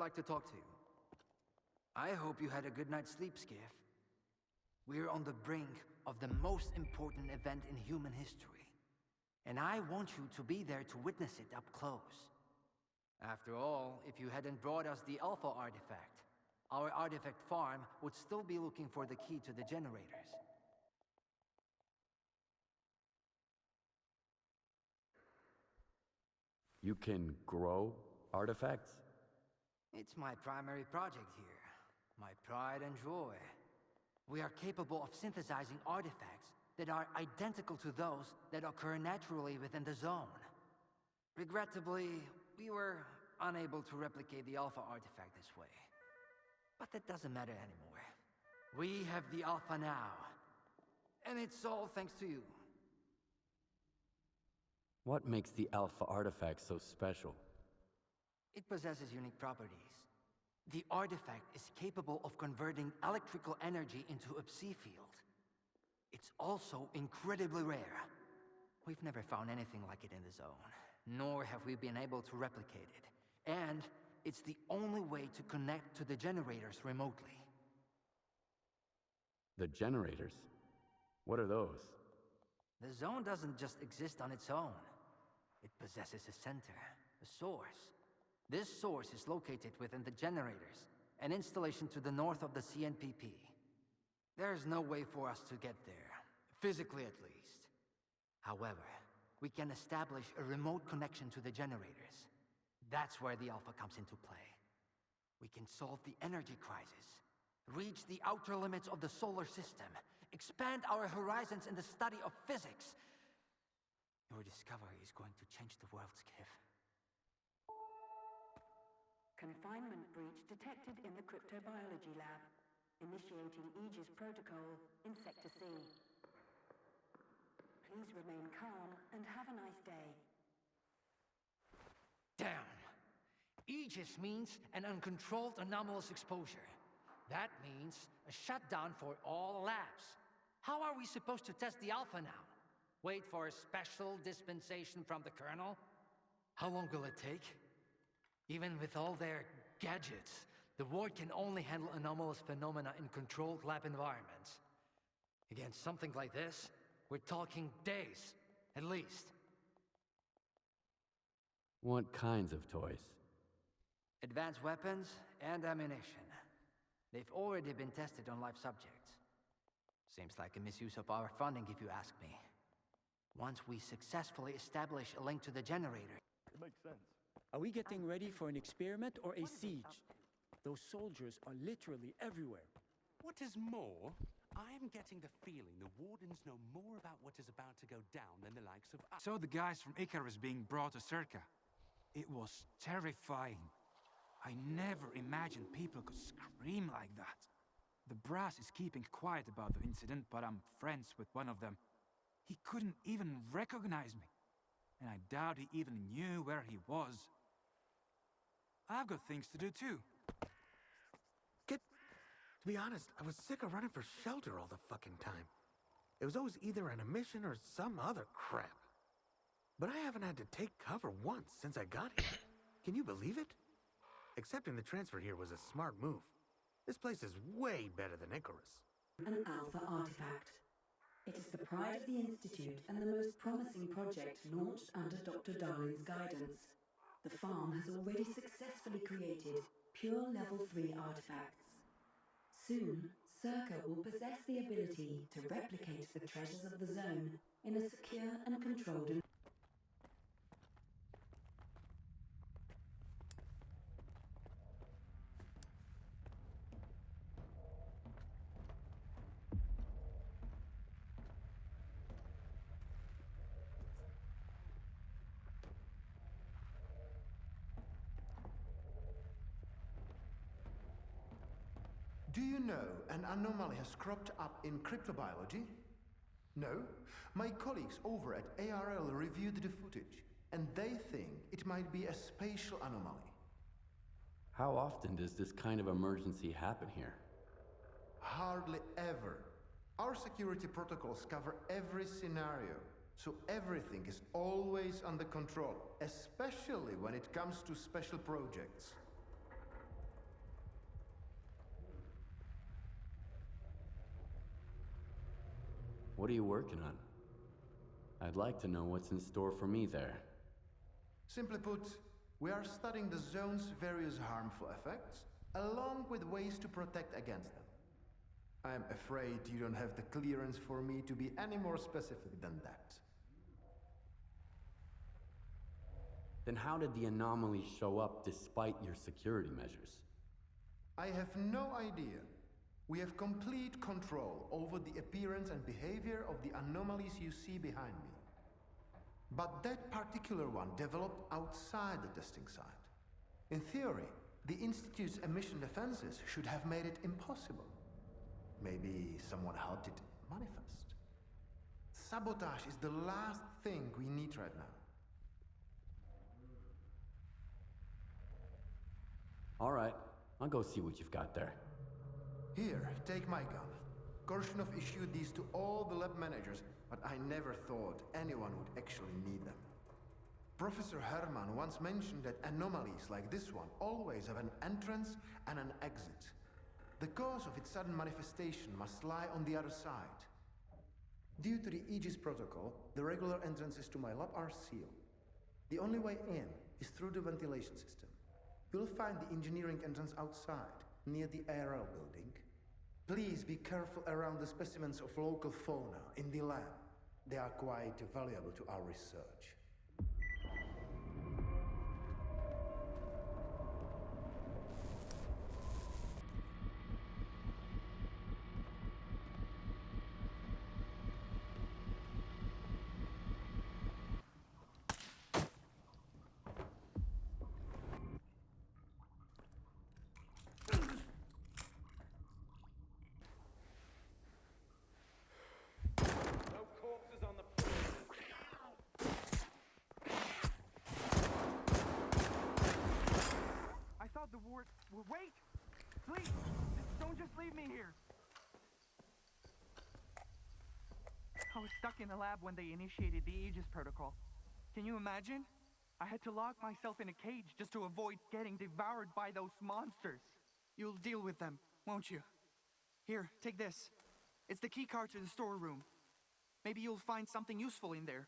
like to talk to you. I hope you had a good night's sleep, Skiff. We're on the brink of the most important event in human history. And I want you to be there to witness it up close. After all, if you hadn't brought us the Alpha artifact, our artifact farm would still be looking for the key to the generators. You can grow artifacts? It's my primary project here. My pride and joy. We are capable of synthesizing artifacts that are identical to those that occur naturally within the zone. Regrettably, we were unable to replicate the Alpha artifact this way. But that doesn't matter anymore. We have the Alpha now. And it's all thanks to you. What makes the Alpha artifact so special? It possesses unique properties. The artifact is capable of converting electrical energy into a psi field. It's also incredibly rare. We've never found anything like it in the zone, nor have we been able to replicate it. And it's the only way to connect to the generators remotely. The generators? What are those? The zone doesn't just exist on its own. It possesses a center, a source. This source is located within the generators, an installation to the north of the CNPP. There's no way for us to get there, physically at least. However, we can establish a remote connection to the generators. That's where the Alpha comes into play. We can solve the energy crisis, reach the outer limits of the solar system, expand our horizons in the study of physics. Your discovery is going to change the world, Skiff. Confinement breach detected in the cryptobiology lab. Initiating Aegis protocol in Sector C. Please remain calm and have a nice day. Damn! Aegis means an uncontrolled anomalous exposure. That means a shutdown for all labs. How are we supposed to test the Alpha now? Wait for a special dispensation from the Colonel? How long will it take? Even with all their gadgets, the ward can only handle anomalous phenomena in controlled lab environments. Against something like this, we're talking days, at least. What kinds of toys? Advanced weapons and ammunition. They've already been tested on live subjects. Seems like a misuse of our funding, if you ask me. Once we successfully establish a link to the generator... It makes sense. Are we getting ready for an experiment or a siege? Those soldiers are literally everywhere. What is more, I am getting the feeling the Wardens know more about what is about to go down than the likes of us. So the guys from Icarus being brought to Circa. It was terrifying. I never imagined people could scream like that. The brass is keeping quiet about the incident, but I'm friends with one of them. He couldn't even recognize me. And I doubt he even knew where he was. I've got things to do too. To be honest, I was sick of running for shelter all the fucking time. It was always either an mission or some other crap. But I haven't had to take cover once since I got here. Can you believe it? Accepting the transfer here was a smart move. This place is way better than Icarus. An Alpha artifact. It is the pride of the Institute and the most promising project launched under Dr. Darwin's guidance. The farm has already successfully created pure level 3 artifacts. Soon, Circa will possess the ability to replicate the treasures of the zone in a secure and controlled environment. Do you know an anomaly has cropped up in cryptobiology? No? My colleagues over at ARL reviewed the footage, and they think it might be a spatial anomaly. How often does this kind of emergency happen here? Hardly ever. Our security protocols cover every scenario, so everything is always under control, especially when it comes to special projects. What are you working on? I'd like to know what's in store for me there. Simply put, we are studying the zone's various harmful effects, along with ways to protect against them. I'm afraid you don't have the clearance for me to be any more specific than that. Then how did the anomalies show up despite your security measures? I have no idea. We have complete control over the appearance and behavior of the anomalies you see behind me. But that particular one developed outside the testing site. In theory, the Institute's emission defenses should have made it impossible. Maybe someone helped it manifest. Sabotage is the last thing we need right now. All right, I'll go see what you've got there. Here, take my gun. Korshunov issued these to all the lab managers, but I never thought anyone would actually need them. Professor Herman once mentioned that anomalies like this one always have an entrance and an exit. The cause of its sudden manifestation must lie on the other side. Due to the Aegis protocol, the regular entrances to my lab are sealed. The only way in is through the ventilation system. You'll find the engineering entrance outside, near the ARL building. Please be careful around the specimens of local fauna in the lab. They are quite valuable to our research. Wait! Please! Don't just leave me here! I was stuck in the lab when they initiated the Aegis protocol. Can you imagine? I had to lock myself in a cage just to avoid getting devoured by those monsters. You'll deal with them, won't you? Here, take this. It's the key card to the storeroom. Maybe you'll find something useful in there.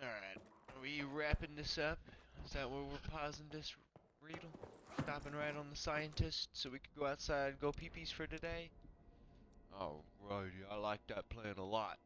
Alright, are we wrapping this up? Is that where we're pausing this, Riedel? Stopping right on the scientist so we could go outside and go pee-pees for today? Alrighty, I like that plan a lot.